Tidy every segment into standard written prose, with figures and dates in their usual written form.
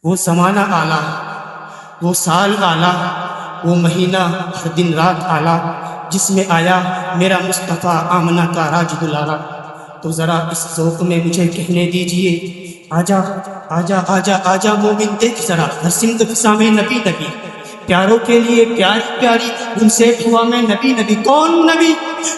وہ زمانہ اعلیٰ، وہ سال اعلیٰ، وہ مہینہ ہر دن رات اعلیٰ جس میں آیا میرا مصطفیٰ آمنہ کا راج دلارا۔ تو ذرا اس ذوق میں مجھے کہنے دیجئے، آجا آجا آجا آجا مومن دیکھ ذرا ہر سمت فضا میں نبی نبی، پیاروں کے لیے پیاری پیاری ان سے ہوا میں نبی نبی۔ کون نبی؟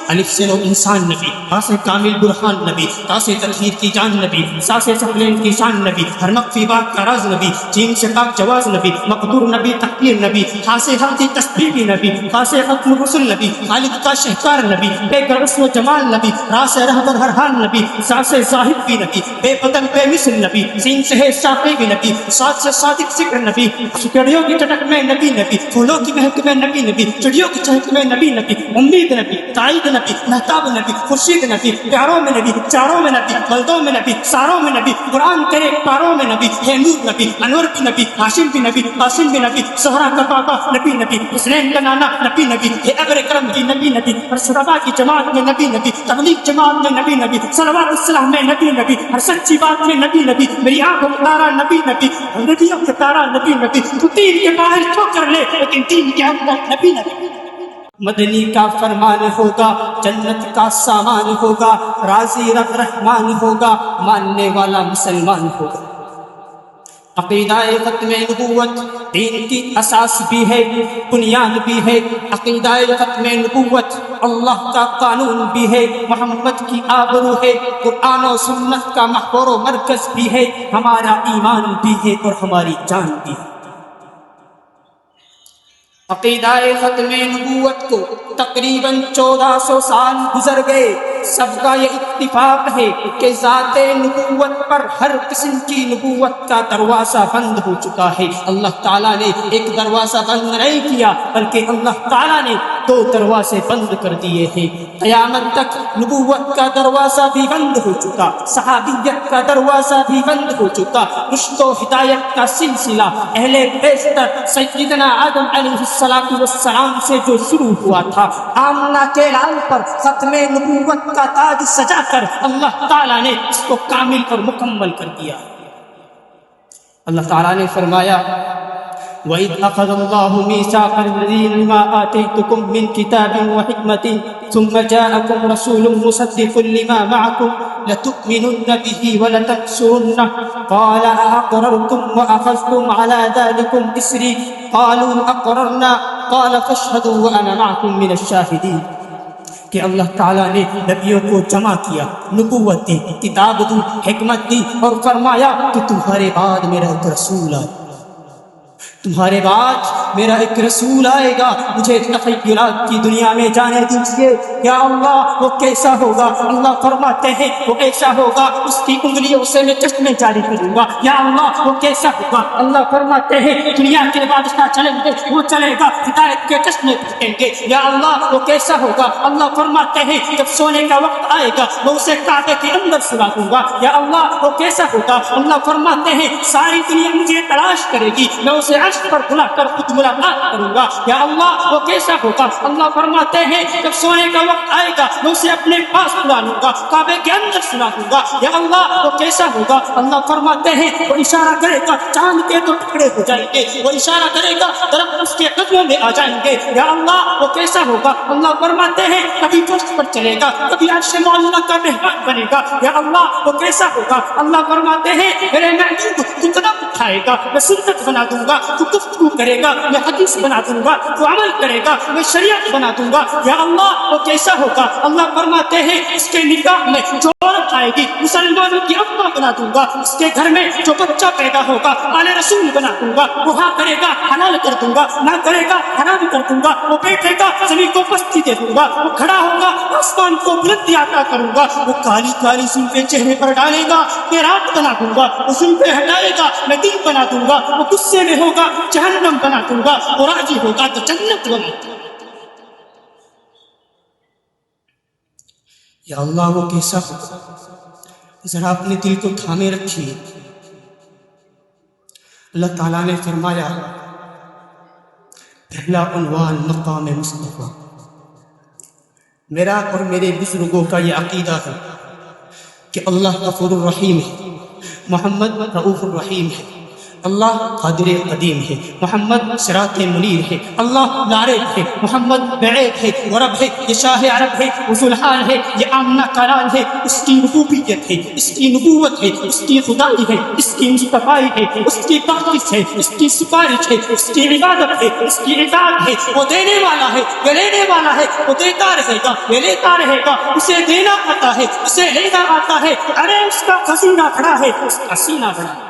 الف سے لو انسان نبی، تا سے کامل برہان نبی، تا سے تطہیر کی جان نبی، سا سے ثقلین کی شان نبی، ہر مخفی بات کا راز نبی، جیم سے پاک جواز نبی، مقدور نبی تقدیر نبی، ہا سے حق تسبیح نبی، خا سے ختم رسل نبی، خالق کا شہکار نبی، بے حسن و جمال نبی، را سے رہبر ہر حال نبی، سا سے زاہد بھی نبی، بے بدل بے مثل نبی، سین سے ہے شافی بھی نبی، سات سے صادق ذکر نبی، سکڑیوں کی چٹک میں نبی نبی، پھولوں کی مہک میں نبی نبی، چڑیوں کی چہک میں نبی نبی، امید نبی، تائید نبی، مہتاب نبی، خورشید نبی، پیاروں میں نبی، چاروں میں نبی، بلدوں میں نبی، ساروں میں نبی، قرآن تیرے پاروں میں نبی، ہے نور نبی، انور بھی نبی، ہاشم بھی نبی، قاسم بھی نبی، زہرا کا پاپا نبی نبی، حسنین کا نانا نبی نبی، ہے ابر کرم کی نبی نبی، ہر صحابہ کی جماعت میں نبی نبی، تبلیغ جماعت میں نبی نبی، صلوات السلام میں نبی نبی، ہر سچی بات میں نبی نبی، میری آنکھوں کا تارا نبی نبی، نبیوں کا تارا نبی نبی، تو تین کے باہر ٹھو کر لے لیکن تین کے اندر نبی نبی۔ مدنی کا فرمان ہوگا، جنت کا سامان ہوگا، راضی رب رحمان ہوگا، ماننے والا مسلمان ہوگا۔ عقیدہ ختم نبوت دین کی اساس بھی ہے، بنیاد بھی ہے۔ عقیدہ ختم نبوت اللہ کا قانون بھی ہے، محمد کی آبرو ہے، قرآن و سنت کا محور و مرکز بھی ہے، ہمارا ایمان بھی ہے اور ہماری جان بھی ہے۔ عقیدہ ختم نبوت کو تقریباً 1400 سال گزر گئے، سب کا یہ اتفاق ہے کہ ذات نبوت پر ہر قسم کی نبوت کا دروازہ بند ہو چکا ہے۔ اللہ تعالیٰ نے ایک دروازہ بند نہیں کیا بلکہ اللہ تعالیٰ نے 2 دروازے بند کر دیے ہیں۔ قیامت تک نبوت کا دروازہ بھی بند ہو چکا، صحابیت کا دروازہ بھی بند ہو چکا، رشد و ہدایت کا سلسلہ اہل بیشتر سیدنا آدم علیہ السلام سے جو شروع ہوا تھا، آمنہ کے لال پر ختم نبوت کا تاج سجا کر اللہ تعالیٰ نے اس کو کامل اور مکمل کر دیا۔ اللہ تعالیٰ نے فرمایا وَإِذْ أَخَذَ اللَّهُ مِيثَاقَ الَّذِينَ لَمَا آتَيْتُكُم مِّن كِتَابٍ وَحِكْمَةٍ ثُمَّ جَاءَكُمْ رَسُولٌ مُّصَدِّقٌ لِّمَا مَعَكُمْ لَتُؤْمِنُنَّ بِهِ وَلَتَنصُرُنَّهُ قَالَ أَأَقْرَرْتُمْ وَأَخَذْتُمْ عَلَىٰ ذَٰلِكُمْ إِصْرِي قَالُوا أَقْرَرْنَا قَالَ فَاشْهَدُوا وَأَنَا مَعَكُم مِّنَ الشَّاهِدِينَ کہ اللہ تعالیٰ نے نبیوں کو جمع کیا، نبوت دی، کتاب دی، حکمت دی اور فرمایا کہ تمہارے بعد میرا ایک رسول آئے، تمہارے بعد میرا ایک رسول آئے گا، مجھے تخیلات کی دنیا میں جانے دیجیے۔ یا اللہ وہ کیسا ہوگا؟ اللہ فرماتے ہیں وہ ایسا ہوگا اس کی انگلیوں سے میں چشمے جاری کروں گا۔ یا اللہ وہ کیسا ہوگا؟ اللہ فرماتے ہیں دنیا کے بادشاہ چلیں گے، وہ چلے گا ہدایت کے چشمے پھوٹیں گے۔ یا اللہ وہ کیسا ہوگا؟ اللہ فرماتے ہیں جب سونے کا وقت آئے گا میں اسے کعبے کے اندر سلا دوں گا۔ یا اللہ وہ کیسا ہوگا؟ اللہ فرماتے ہیں ساری دنیا مجھے تلاش کرے گی، میں اسے عرش پر بلا کر خود ملاقات کروں گا۔ یا اللہ وہ کیسا ہوگا؟ اللہ فرماتے ہیں جب سونے کا وقت آئے گا میں اسے اپنے پاس بلا لوں گا، کعبے کے اندر سلا دوں گا۔ یا اللہ وہ کیسا ہوگا؟ اللہ فرماتے ہیں وہ اشارہ کرے گا چاند کے 2 ٹکڑے ہو جائیں گے، وہ اشارہ کرے گا درخت اس کے قدموں میں آ جائیں گے۔ یا اللہ وہ کیسا ہوگا؟ اللہ فرماتے ہیں کبھی گوشت پر چلے گا، کبھی عرش معلیٰ کا مہمان بنے گا۔ یا اللہ وہ کیسا ہوگا؟ اللہ فرماتے ہیں میرے محبوب تو قدم اٹھائے گا میں سنت بنا دوں گا، تو گفتگو کرے گا میں حدیث بنا دوں گا، تو عمل کرے گا میں شریعت بنا دوں گا۔ یا اللہ وہ کیسا ہوگا؟ اللہ فرماتے ہیں اس کے نکاح میں جو عورت آئے گی مسلمانوں کی اماں بنا دوں گا، اس کے گھر میں جو بچہ پیدا ہوگا آل رسول بنا دوں گا، وہ ہاں کرے گا حلال کر دوں گا، نہ کرے گا حرام کر دوں گا، وہ بیٹھے گا زمین کو پستی دے دوں گا، وہ کھڑا ہوگا آسمان کو بلندی عطا کروں گا، وہ کالی کالی زلفیں چہرے پر ڈالے گا میں رات بنا دوں گا، وہ زلفیں ہٹائے گا میں دن بنا دوں گا، وہ غصے میں ہوگا جہنم بنا دوں گا، وہ راضی ہوگا تو جنت بنا دوں گا۔ یا اللہ وہ کیسا ہوگا؟ ذرا اپنے دل کو تھامے رکھیے۔ اللہ تعالیٰ نے فرمایا پہلا عنوان مقام مصطفیٰ۔ میرا اور میرے بزرگوں کا یہ عقیدہ ہے کہ اللہ غفور الرحیم ہے، محمد رؤوف الرحیم ہے، اللہ قادر قدیم ہے، محمد صراط منیر ہے، اللہ لارب ہے، محمد بعید ہے، ورب ہے، یہ شاہ عرب ہے، ذوالحال ہے، یہ آمنہ کلال ہے، اس کی ربوبیت ہے، اس کی نبوت ہے، اس کی خدائی ہے، اس کی مصطفائی ہے، اس کی بخشش ہے، اس کی سفارش ہے، اس کی عبادت ہے، اس کی اطاعت ہے، وہ دینے والا ہے، وہ لینے والا ہے، وہ دیتا رہے گا، وہ لیتا رہے گا، اسے دینا آتا ہے، اسے لینا آتا ہے، ارے اس کا خزینہ بڑا ہے، اس کا سینہ بڑا ہے۔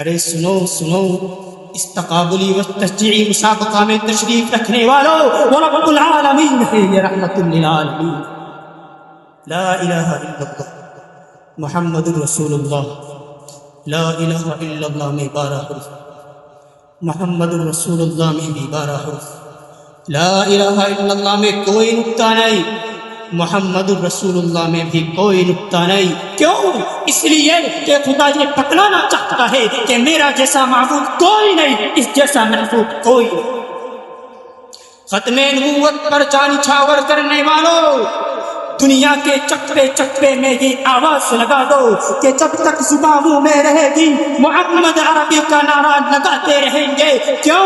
ارے سنو سنو، اس تقابلی و تشجیعی مسابقہ میں تشریف رکھنے والوں، وہ رب العالمین ہے، یہ رحمت للعالمین، لا الہ الا اللہ محمد الرسول اللہ، لا الہ الا اللہ میں 12 حرف، محمد الرسول اللہ میں بھی 12 حرف، لا الہ الا اللہ میں کوئی نقطہ نہیں، محمد الرسول اللہ میں بھی کوئی نقطہ نہیں۔ کیوں؟ اس لیے کہ خدا یہ بتلانا چاہتا ہے کہ میرا جیسا معبود کوئی نہیں، اس جیسا محبوب کوئی نہیں۔ ختم نبوت پر جان چھاور کرنے والوں، دنیا کے چکرے چکرے میں یہ آواز لگا دو کہ جب تک زبانوں میں رہے گی محمد عربی کا نعرہ لگاتے رہیں گے۔ کیوں؟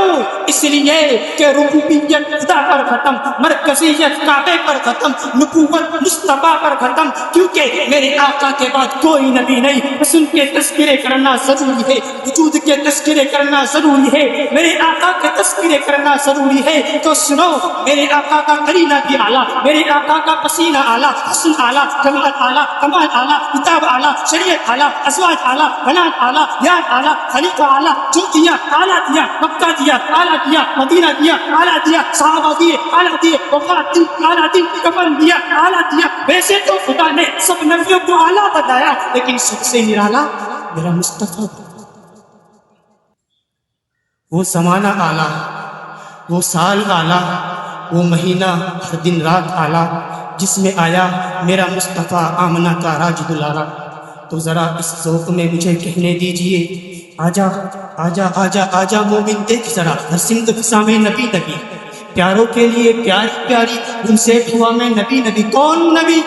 اس لیے کہ ربوبیت خدا پر ختم، مرکزیت کعبے پر ختم، نبوت مصطفیٰ پر ختم، کیونکہ میرے آقا کے بعد کوئی نبی نہیں۔ رسول کے تذکرے کرنا ضروری ہے، وجود کے تذکرے کرنا ضروری ہے، میرے آقا کے تذکرے کرنا ضروری ہے۔ تو سنو، میرے آقا کا قرینہ بھی اعلیٰ، میرے آقا کا پسینہ اعلیٰ، حسن اعلیٰ، جمال اعلیٰ، کمال اعلیٰ، کتاب اعلیٰ، شریعت اعلیٰ، ازواج اعلیٰ، بنات اعلیٰ، یار اعلیٰ، خلیفہ اعلیٰ، جو دیا اعلیٰ دیا، مکہ دیا اعلیٰ دیا، مدینہ دیا اعلیٰ دیا، صحابہ دیے اعلیٰ دیے، وفات دی اعلیٰ دی، کفن دیا اعلیٰ دیا۔ ویسے تو خدا نے سب نبیوں کو اعلیٰ بتایا، لیکن سب سے نرالا میرا مصطفیٰ، وہ زمانہ اعلیٰ، وہ سال اعلیٰ، وہ مہینہ ہر دن رات اعلیٰ، جس میں آیا میرا مصطفیٰ آمنہ کا راج دلارا۔ تو ذرا اس ذوق میں مجھے کہنے دیجئے، آجا آجا آجا آجا مومن، دیکھ ذرا ہر سمت فضا میں نبی نبی، پیاروں کے لیے پیاری پیاری، ان سے ہوا میں نبی نبی۔ کون نبی؟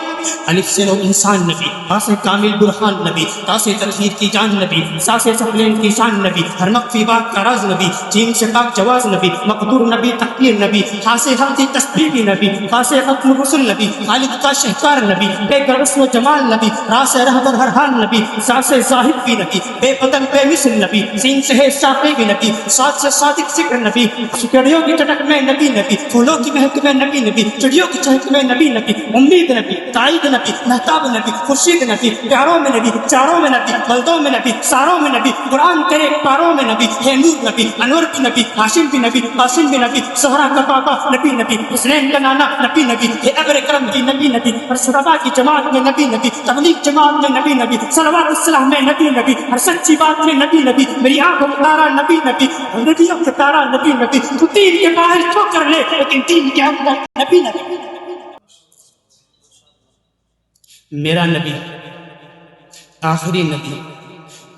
الف سے لو انسان نبی، با سے کامل برہان نبی، تا سے تطہیر کی جان نبی، سا سے ثقلین کی شان نبی، ہر مخفی بات کا راز نبی، جیم سے پاک جواز نبی، مقدور نبی، تقدیر نبی، ہا سے حق تسبیح نبی، فا سے ختم رسل نبی، خالق کا شہکار نبی، بے گر حسن و جمال نبی، را سے رہبر ہر حال نبی، سا سے زاہد بھی نبی، بے بدل بے مثل نبی، سین سے ہے ساقی بھی نبی، ساتھ سے صادق ذکر نبی، چڑیوں کی چٹک میں نبی نبی، پھولوں کی مہک میں نبی نبی، چڑیوں کی چہک میں نبی نبی، امید نبی، تائید نبی، مہتاب نبی، خورشید نبی، پیاروں میں نبی، چاروں میں نبی، بلدوں میں نبی، ساروں میں نبی، قرآن تیرے پاروں میں نبی، ہے نور نبی، انور بھی نبی، ہاشم بھی نبی، قاسم بھی نبی، زہرا کا بابا نبی نبی، حسنین کا نانا نبی نبی، ہے ابر کرم کی نبی نبی، ہر صحابہ کی جماعت میں نبی نبی، تبلیغ جماعت میں نبی نبی، صلوات السلام میں نبی نبی، ہر سچی بات میں نبی نبی، میری آنکھوں کا تارا نبی نبی، نبیوں کا تارا نبی نبی، تو دین کے باہر چھو کر لے لیکن دین کے اندر نبی نبی۔ میرا نبی، آخری نبی،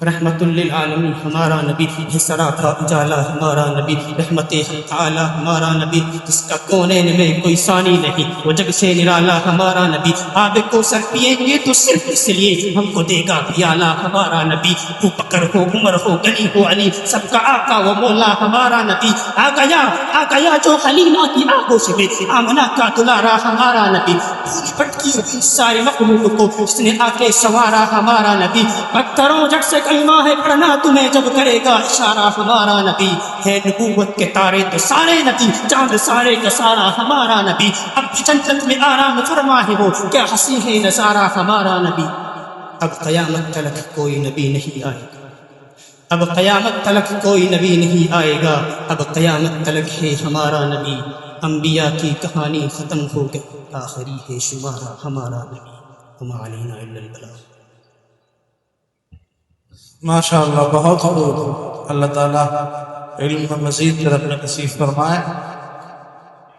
رحمت للعالمین ہمارا نبی، ہے سراپا اجالا ہمارا نبی، رحمت تعالی ہمارا نبی، جس کا کونین میں کوئی ثانی نہیں، وہ جگ سے نرالا ہمارا نبی، آب کو سر پیئیں گے تو صرف اس لیے ہم کو دے گا پیالہ ہمارا نبی، ابو بکر ہو عمر ہو غنی ہو علی، سب کا آقا و مولا ہمارا نبی، آ گیا جو حلیمہ کی آنکھوں سے بے آمنہ کا دلارا ہمارا نبی، پوری پٹکی ہوئی سارے مخلوق کو اس نے آ کے سوارا ہمارا نبی، پتھروں جٹ سے کلمہ ہے پڑھنا تمہیں جب کرے گا اشارہ ہمارا نبی، ہے نبوت کے تارے تو سارے نبی، چاند سارے کا سارا ہمارا نبی، اب بھی جنت میں آرام فرما ہے وہ، کیا ہنسی ہے نظارہ ہمارا نبی۔ اب قیامت تلک کوئی نبی نہیں آئے گا، اب قیامت تلک کوئی نبی نہیں آئے گا، اب قیامت تلک ہے ہمارا نبی، انبیاء کی کہانی ختم ہو گئی، آخری ہے شمارہ ہمارا نبی، وما علینا الا البلاغ۔ ماشاء اللہ، بہت خوب، اللہ تعالیٰ علم میں مزید ترقی نصیب فرمائے۔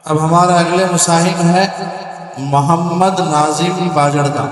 اب ہمارا اگلے مصاحب ہے محمد ناظم باجڑ کا۔